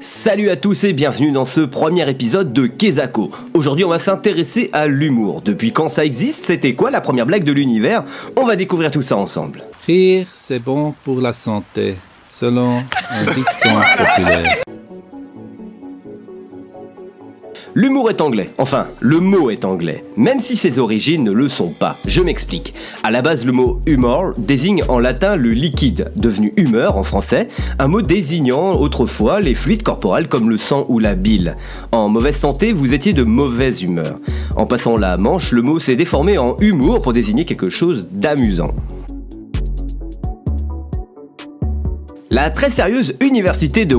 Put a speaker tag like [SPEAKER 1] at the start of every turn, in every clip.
[SPEAKER 1] Salut à tous et bienvenue dans ce premier épisode de Kezako. Aujourd'hui on va s'intéresser à l'humour. Depuis quand ça existe? C'était quoi la première blague de l'univers? On va découvrir tout ça ensemble.
[SPEAKER 2] Rire, c'est bon pour la santé, selon un dicton populaire.
[SPEAKER 1] L'humour est anglais, enfin, le mot est anglais, même si ses origines ne le sont pas. Je m'explique. À la base, le mot humor désigne en latin le liquide, devenu humeur en français, un mot désignant autrefois les fluides corporels comme le sang ou la bile. En mauvaise santé, vous étiez de mauvaise humeur. En passant la Manche, le mot s'est déformé en humour pour désigner quelque chose d'amusant. La très sérieuse université de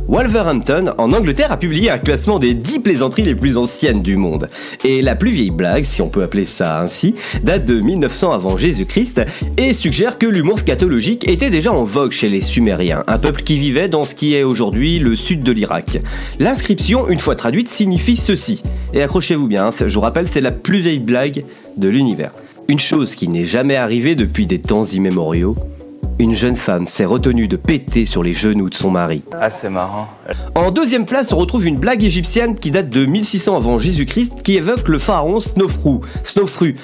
[SPEAKER 1] Wolverhampton, en Angleterre, a publié un classement des 10 plaisanteries les plus anciennes du monde. Et la plus vieille blague, si on peut appeler ça ainsi, date de 1900 avant Jésus-Christ et suggère que l'humour scatologique était déjà en vogue chez les Sumériens, un peuple qui vivait dans ce qui est aujourd'hui le sud de l'Irak. L'inscription, une fois traduite, signifie ceci. Et accrochez-vous bien, je vous rappelle, c'est la plus vieille blague de l'univers. Une chose qui n'est jamais arrivée depuis des temps immémoriaux. Une jeune femme s'est retenue de péter sur les genoux de son mari.
[SPEAKER 3] Ah, c'est marrant.
[SPEAKER 1] En deuxième place, on retrouve une blague égyptienne qui date de 1600 avant Jésus-Christ qui évoque le pharaon Snofru.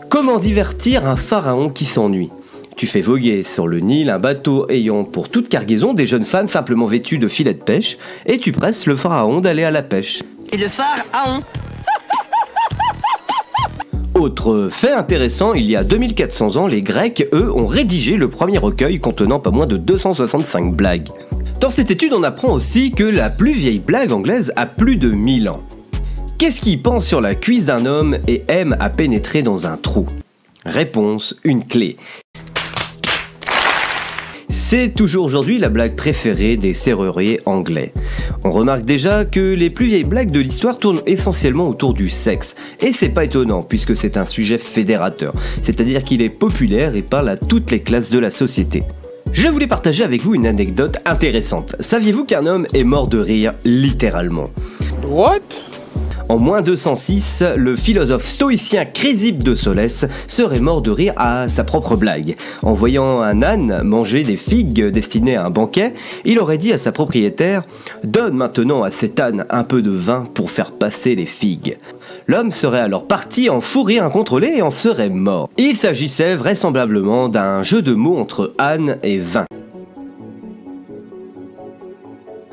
[SPEAKER 1] Comment divertir un pharaon qui s'ennuie? Tu fais voguer sur le Nil un bateau ayant pour toute cargaison des jeunes femmes simplement vêtues de filets de pêche et tu presses le pharaon d'aller à la pêche.
[SPEAKER 4] Et le pharaon?
[SPEAKER 1] Autre fait intéressant, il y a 2400 ans, les Grecs, eux, ont rédigé le premier recueil contenant pas moins de 265 blagues. Dans cette étude, on apprend aussi que la plus vieille blague anglaise a plus de 1000 ans. Qu'est-ce qui pend sur la cuisse d'un homme et aime à pénétrer dans un trou? Réponse, une clé. C'est toujours aujourd'hui la blague préférée des serruriers anglais. On remarque déjà que les plus vieilles blagues de l'histoire tournent essentiellement autour du sexe. Et c'est pas étonnant puisque c'est un sujet fédérateur, c'est-à-dire qu'il est populaire et parle à toutes les classes de la société. Je voulais partager avec vous une anecdote intéressante. Saviez-vous qu'un homme est mort de rire, littéralement?
[SPEAKER 5] What?
[SPEAKER 1] En moins 206, le philosophe stoïcien Chrysippe de Solès serait mort de rire à sa propre blague. En voyant un âne manger des figues destinées à un banquet, il aurait dit à sa propriétaire « Donne maintenant à cet âne un peu de vin pour faire passer les figues ». L'homme serait alors parti en fou rire incontrôlé et en serait mort. Il s'agissait vraisemblablement d'un jeu de mots entre âne et vin.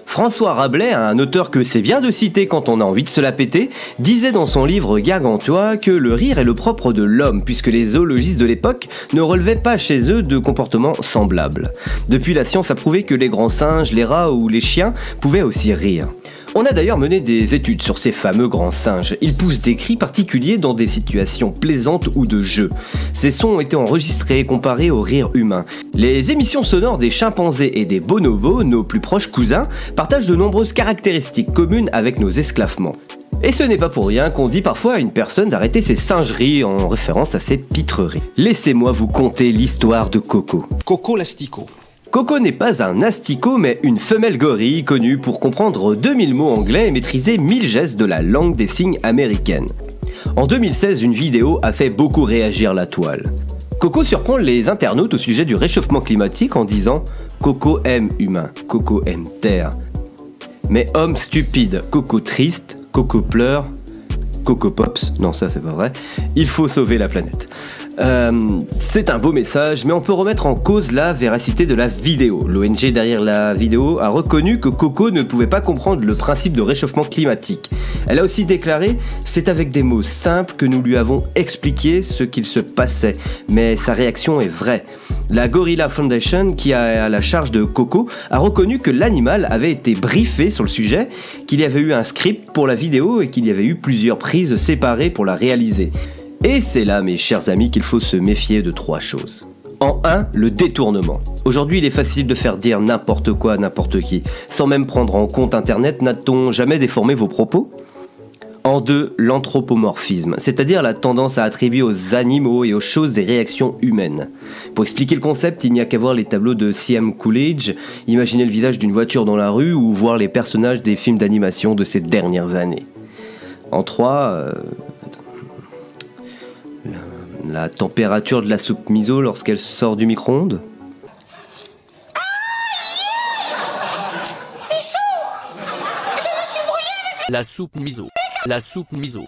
[SPEAKER 1] François Rabelais, un auteur que c'est bien de citer quand on a envie de se la péter, disait dans son livre Gargantua que le rire est le propre de l'homme puisque les zoologistes de l'époque ne relevaient pas chez eux de comportements semblables. Depuis, la science a prouvé que les grands singes, les rats ou les chiens pouvaient aussi rire. On a d'ailleurs mené des études sur ces fameux grands singes. Ils poussent des cris particuliers dans des situations plaisantes ou de jeu. Ces sons ont été enregistrés et comparés au rire humain. Les émissions sonores des chimpanzés et des bonobos, nos plus proches cousins, partagent de nombreuses caractéristiques communes avec nos esclavements. Et ce n'est pas pour rien qu'on dit parfois à une personne d'arrêter ses singeries en référence à ses pitreries. Laissez-moi vous conter l'histoire de Coco.
[SPEAKER 5] Coco l'asticot.
[SPEAKER 1] Coco n'est pas un asticot mais une femelle gorille connue pour comprendre 2000 mots anglais et maîtriser 1000 gestes de la langue des signes américaine. En 2016, une vidéo a fait beaucoup réagir la toile. Coco surprend les internautes au sujet du réchauffement climatique en disant « Coco aime humain, Coco aime terre. Mais homme stupide, Coco triste, Coco pleure, Coco pops, non ça c'est pas vrai, il faut sauver la planète ». C'est un beau message, mais on peut remettre en cause la véracité de la vidéo. L'ONG derrière la vidéo a reconnu que Coco ne pouvait pas comprendre le principe de réchauffement climatique. Elle a aussi déclaré « C'est avec des mots simples que nous lui avons expliqué ce qu'il se passait, mais sa réaction est vraie. » La Gorilla Foundation, qui a à la charge de Coco, a reconnu que l'animal avait été briefé sur le sujet, qu'il y avait eu un script pour la vidéo et qu'il y avait eu plusieurs prises séparées pour la réaliser. Et c'est là, mes chers amis, qu'il faut se méfier de 3 choses. En 1, le détournement. Aujourd'hui, il est facile de faire dire n'importe quoi à n'importe qui. Sans même prendre en compte Internet, n'a-t-on jamais déformé vos propos? En 2, l'anthropomorphisme, c'est-à-dire la tendance à attribuer aux animaux et aux choses des réactions humaines. Pour expliquer le concept, il n'y a qu'à voir les tableaux de C.M. Coolidge, imaginer le visage d'une voiture dans la rue ou voir les personnages des films d'animation de ces dernières années. En 3, la température de la soupe miso lorsqu'elle sort du micro-ondes.
[SPEAKER 3] La soupe miso. La soupe miso.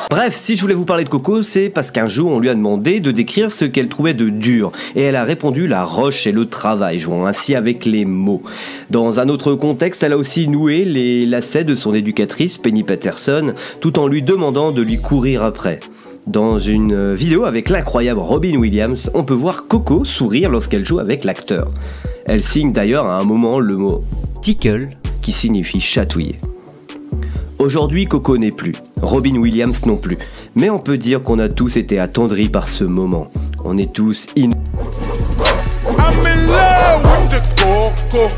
[SPEAKER 1] Bref, si je voulais vous parler de Coco, c'est parce qu'un jour on lui a demandé de décrire ce qu'elle trouvait de dur, et elle a répondu la roche et le travail, jouant ainsi avec les mots. Dans un autre contexte, elle a aussi noué les lacets de son éducatrice, Penny Patterson, tout en lui demandant de lui courir après. Dans une vidéo avec l'incroyable Robin Williams, on peut voir Coco sourire lorsqu'elle joue avec l'acteur. Elle signe d'ailleurs à un moment le mot « tickle » qui signifie chatouiller. Aujourd'hui, Coco n'est plus, Robin Williams non plus, mais on peut dire qu'on a tous été attendris par ce moment. On est tous I'm in love with the Coco.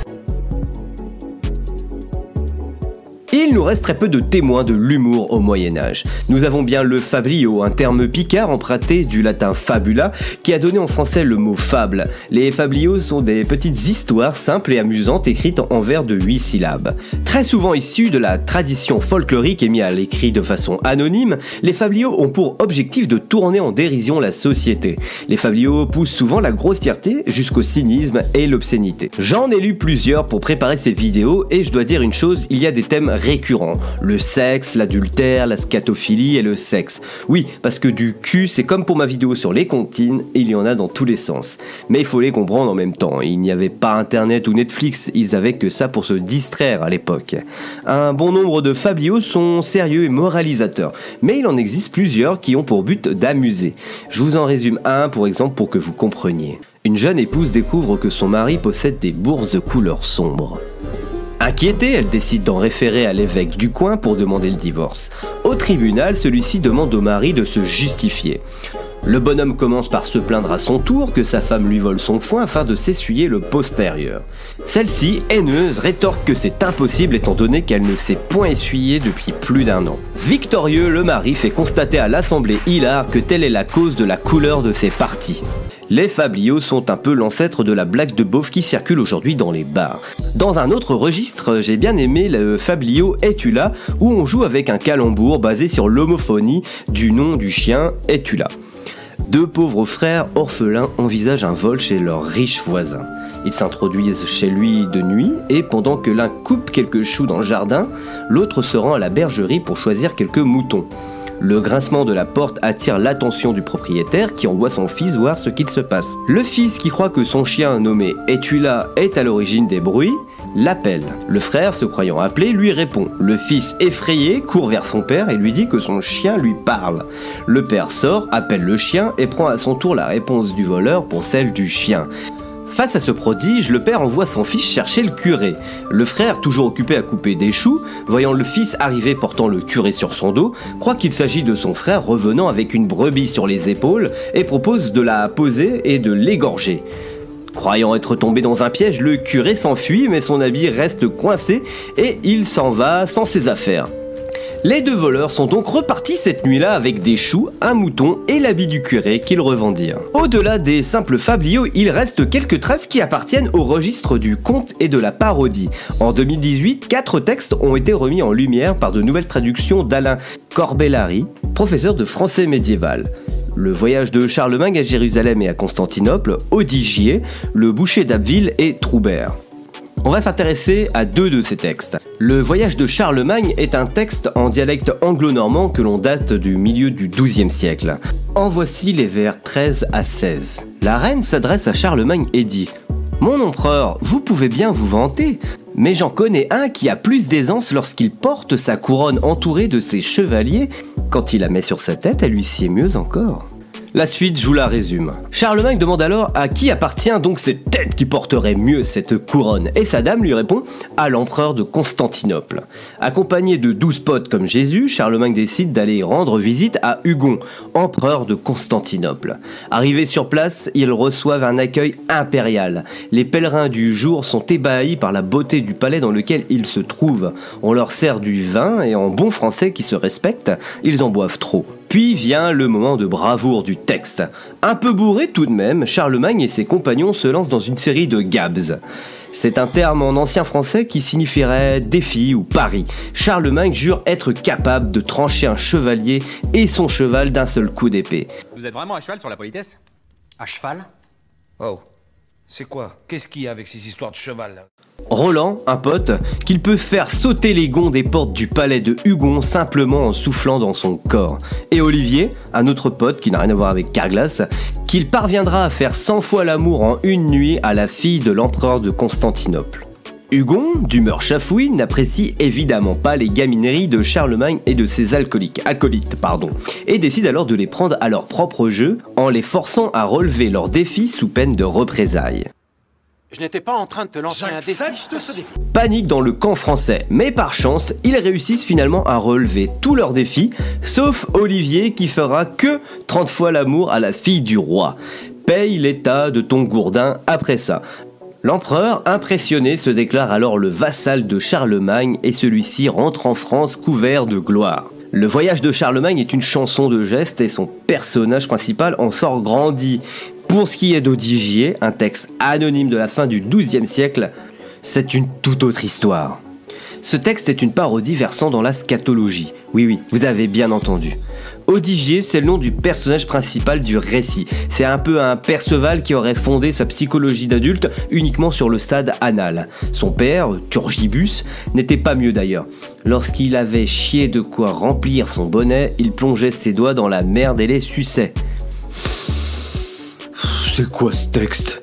[SPEAKER 1] Il nous reste très peu de témoins de l'humour au Moyen-Âge. Nous avons bien le fabliau, un terme picard emprunté du latin fabula, qui a donné en français le mot fable. Les fabliaux sont des petites histoires simples et amusantes écrites en vers de 8 syllabes. Très souvent issus de la tradition folklorique et mis à l'écrit de façon anonyme, les fabliaux ont pour objectif de tourner en dérision la société. Les fabliaux poussent souvent la grossièreté jusqu'au cynisme et l'obscénité. J'en ai lu plusieurs pour préparer ces vidéos et je dois dire une chose, il y a des thèmes récurrents. Le sexe, l'adultère, la scatophilie et le sexe. Oui, parce que du cul, c'est comme pour ma vidéo sur les comptines, il y en a dans tous les sens. Mais il faut les comprendre en même temps. Il n'y avait pas internet ou Netflix, ils avaient que ça pour se distraire à l'époque. Un bon nombre de fabliaux sont sérieux et moralisateurs, mais il en existe plusieurs qui ont pour but d'amuser. Je vous en résume un pour exemple pour que vous compreniez. Une jeune épouse découvre que son mari possède des bourses de couleur sombre. Inquiétée, elle décide d'en référer à l'évêque du coin pour demander le divorce. Au tribunal, celui-ci demande au mari de se justifier. Le bonhomme commence par se plaindre à son tour que sa femme lui vole son foin afin de s'essuyer le postérieur. Celle-ci, haineuse, rétorque que c'est impossible étant donné qu'elle ne s'est point essuyée depuis plus d'1 an. Victorieux, le mari fait constater à l'assemblée hilare que telle est la cause de la couleur de ses parties. Les fabliaux sont un peu l'ancêtre de la blague de beauf qui circule aujourd'hui dans les bars. Dans un autre registre, j'ai bien aimé le fabliau Es-tu là, où on joue avec un calembour basé sur l'homophonie du nom du chien Es-tu là. Deux pauvres frères orphelins envisagent un vol chez leur riche voisin. Ils s'introduisent chez lui de nuit et pendant que l'un coupe quelques choux dans le jardin, l'autre se rend à la bergerie pour choisir quelques moutons. Le grincement de la porte attire l'attention du propriétaire qui envoie son fils voir ce qu'il se passe. Le fils, qui croit que son chien nommé Es-tu là est à l'origine des bruits, l'appelle. Le frère, se croyant appelé, lui répond. Le fils, effrayé, court vers son père et lui dit que son chien lui parle. Le père sort, appelle le chien et prend à son tour la réponse du voleur pour celle du chien. Face à ce prodige, le père envoie son fils chercher le curé. Le frère, toujours occupé à couper des choux, voyant le fils arriver portant le curé sur son dos, croit qu'il s'agit de son frère revenant avec une brebis sur les épaules et propose de la poser et de l'égorger. Croyant être tombé dans un piège, le curé s'enfuit mais son habit reste coincé et il s'en va sans ses affaires. Les deux voleurs sont donc repartis cette nuit-là avec des choux, un mouton et l'habit du curé qu'ils revendirent. Au-delà des simples fabliaux, il reste quelques traces qui appartiennent au registre du conte et de la parodie. En 2018, 4 textes ont été remis en lumière par de nouvelles traductions d'Alain Corbellari, professeur de français médiéval. Le voyage de Charlemagne à Jérusalem et à Constantinople, Odigier, le boucher d'Abbeville et Troubert. On va s'intéresser à 2 de ces textes. Le voyage de Charlemagne est un texte en dialecte anglo-normand que l'on date du milieu du XIIe siècle. En voici les vers 13 à 16. La reine s'adresse à Charlemagne et dit « Mon empereur, vous pouvez bien vous vanter, mais j'en connais un qui a plus d'aisance lorsqu'il porte sa couronne entourée de ses chevaliers. Quand il la met sur sa tête, elle lui sied mieux encore. » La suite, je vous la résume. Charlemagne demande alors à qui appartient donc cette tête qui porterait mieux cette couronne, et sa dame lui répond à l'empereur de Constantinople. Accompagné de 12 potes comme Jésus, Charlemagne décide d'aller rendre visite à Hugon, empereur de Constantinople. Arrivés sur place, ils reçoivent un accueil impérial. Les pèlerins du jour sont ébahis par la beauté du palais dans lequel ils se trouvent. On leur sert du vin et en bon français qui se respecte, ils en boivent trop. Puis vient le moment de bravoure du texte. Un peu bourré tout de même, Charlemagne et ses compagnons se lancent dans une série de gabs. C'est un terme en ancien français qui signifierait défi ou pari. Charlemagne jure être capable de trancher un chevalier et son cheval d'un seul coup d'épée.
[SPEAKER 4] Vous êtes vraiment à cheval sur la politesse?
[SPEAKER 5] À cheval? Oh, c'est quoi? Qu'est-ce qu'il y a avec ces histoires de cheval là?
[SPEAKER 1] Roland, un pote, qu'il peut faire sauter les gonds des portes du palais de Hugon simplement en soufflant dans son corps. Et Olivier, un autre pote qui n'a rien à voir avec Carglass, qu'il parviendra à faire 100 fois l'amour en une nuit à la fille de l'empereur de Constantinople. Hugon, d'humeur chafouine, n'apprécie évidemment pas les gamineries de Charlemagne et de ses acolytes, et décide alors de les prendre à leur propre jeu en les forçant à relever leurs défis sous peine de représailles.
[SPEAKER 5] Je n'étais pas en train de te lancer un défi.
[SPEAKER 1] Panique dans le camp français, mais par chance, ils réussissent finalement à relever tous leurs défis, sauf Olivier qui fera que 30 fois l'amour à la fille du roi. Paye l'état de ton gourdin après ça. L'empereur, impressionné, se déclare alors le vassal de Charlemagne et celui-ci rentre en France couvert de gloire. Le voyage de Charlemagne est une chanson de gestes et son personnage principal en sort grandi. Pour ce qui est d'Odigier, un texte anonyme de la fin du XIIe siècle, c'est une toute autre histoire. Ce texte est une parodie versant dans la scatologie. Oui, vous avez bien entendu. Odigier, c'est le nom du personnage principal du récit. C'est un peu un Perceval qui aurait fondé sa psychologie d'adulte uniquement sur le stade anal. Son père, Turgibus, n'était pas mieux d'ailleurs. Lorsqu'il avait chié de quoi remplir son bonnet, il plongeait ses doigts dans la merde et les suçait. C'est quoi ce texte ?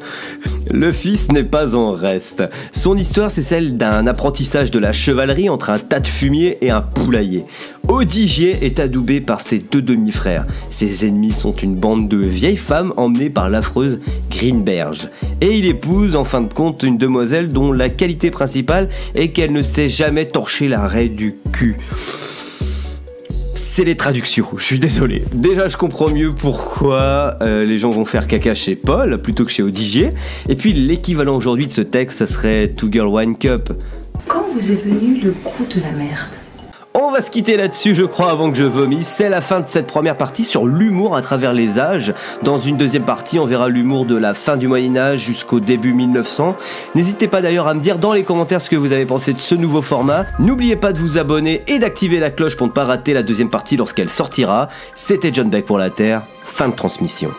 [SPEAKER 1] Le fils n'est pas en reste. Son histoire, c'est celle d'un apprentissage de la chevalerie entre un tas de fumier et un poulailler. Odigier est adoubé par ses deux demi-frères. Ses ennemis sont une bande de vieilles femmes emmenées par l'affreuse Grinberge. Et il épouse en fin de compte une demoiselle dont la qualité principale est qu'elle ne s'est jamais torché l'arrêt du cul. C'est les traductions, je suis désolé. Déjà, je comprends mieux pourquoi les gens vont faire caca chez Paul plutôt que chez Odigier. Et puis, l'équivalent aujourd'hui de ce texte, ça serait Two Girl One Cup.
[SPEAKER 6] Quand vous est venu le goût de la merde ?
[SPEAKER 1] On va se quitter là-dessus, je crois, avant que je vomisse. C'est la fin de cette première partie sur l'humour à travers les âges. Dans une deuxième partie, on verra l'humour de la fin du Moyen-Âge jusqu'au début 1900. N'hésitez pas d'ailleurs à me dire dans les commentaires ce que vous avez pensé de ce nouveau format. N'oubliez pas de vous abonner et d'activer la cloche pour ne pas rater la deuxième partie lorsqu'elle sortira. C'était John Beck pour la Terre. Fin de transmission.